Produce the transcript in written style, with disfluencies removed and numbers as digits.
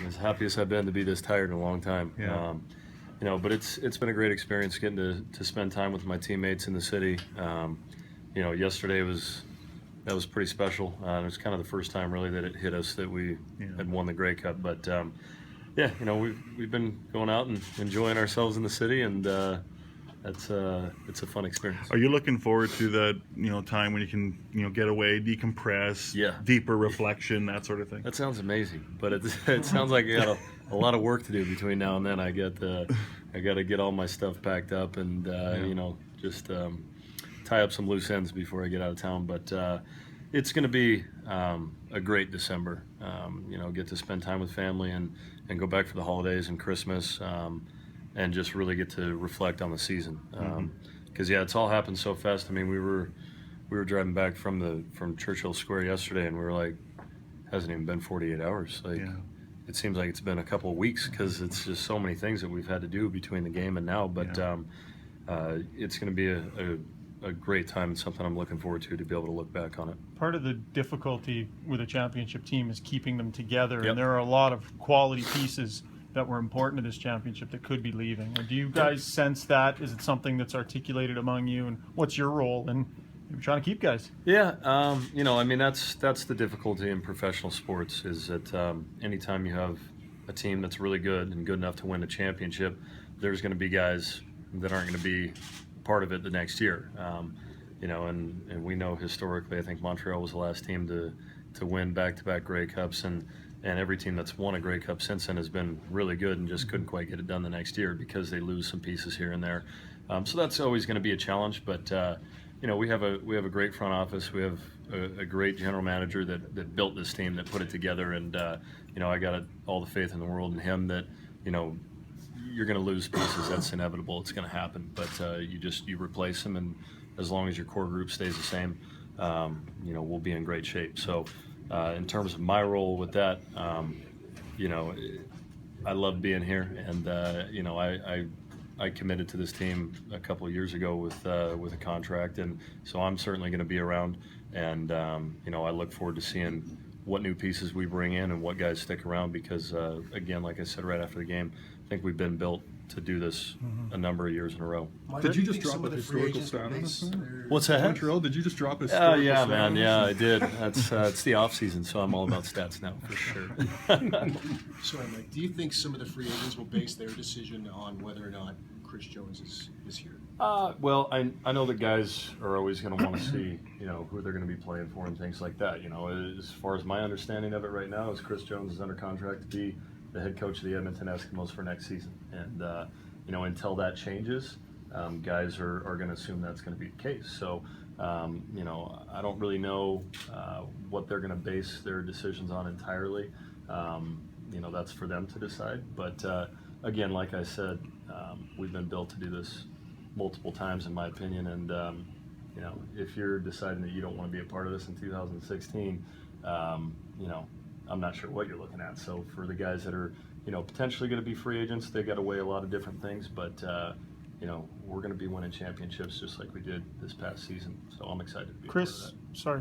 as happy as I've been to be this tired in a long time. Yeah. But it's been a great experience getting to spend time with my teammates in the city. Yesterday that was pretty special. It was kind of the first time really that it hit us that we had won the Grey Cup. But we've been going out and enjoying ourselves in the city, and it's a fun experience. Are you looking forward to the time when you can get away, decompress, deeper reflection, that sort of thing? That sounds amazing, but it sounds like I got a lot of work to do between now and then. I got to get all my stuff packed up and just tie up some loose ends before I get out of town. But it's going to be a great December. Get to spend time with family and go back for the holidays and Christmas. And just really get to reflect on the season, because it's all happened so fast. I mean, we were driving back from Churchill Square yesterday, and we were like, hasn't even been 48 hours. It seems like it's been a couple of weeks because it's just so many things that we've had to do between the game and now. But it's going to be a great time and something I'm looking forward to be able to look back on it. Part of the difficulty with a championship team is keeping them together, and there are a lot of quality pieces that were important to this championship that could be leaving. Do you guys sense that? Is it something that's articulated among you, and what's your role in trying to keep guys? Yeah, that's the difficulty in professional sports, is that anytime you have a team that's really good and good enough to win a championship, there's going to be guys that aren't going to be part of it the next year. And we know historically, I think Montreal was the last team to win back-to-back Grey Cups, and every team that's won a Grey Cup since then has been really good and just couldn't quite get it done the next year because they lose some pieces here and there. So that's always going to be a challenge. But we have a great front office. We have a great general manager that built this team, that put it together. And I got all the faith in the world in him that you're going to lose pieces. That's inevitable. It's going to happen. But you replace them, and as long as your core group stays the same, we'll be in great shape. So. In terms of my role with that, I love being here, and I committed to this team a couple of years ago with a contract, and so I'm certainly going to be around, and I look forward to seeing what new pieces we bring in and what guys stick around, because again, like I said right after the game, I think we've been built to do this a number of years in a row. Did you just drop a historical stat on us? What's that? Montreal, did you just drop a historical stat? Yeah, man. Yeah, I did. That's it's the off season, so I'm all about stats now for sure. Sorry, Mike. Do you think some of the free agents will base their decision on whether or not Chris Jones is here? Well, I know the guys are always going to want to see who they're going to be playing for and things like that. As far as my understanding of it right now, is Chris Jones is under contract to be the head coach of the Edmonton Eskimos for next season, and until that changes, guys are going to assume that's going to be the case. So I don't really know what they're going to base their decisions on entirely. That's for them to decide. But again, like I said, we've been built to do this multiple times, in my opinion, and if you're deciding that you don't want to be a part of this in 2016, I'm not sure what you're looking at. So for the guys that are, potentially going to be free agents, they got to weigh a lot of different things. But we're going to be winning championships just like we did this past season. So I'm excited to be a part of that. Chris.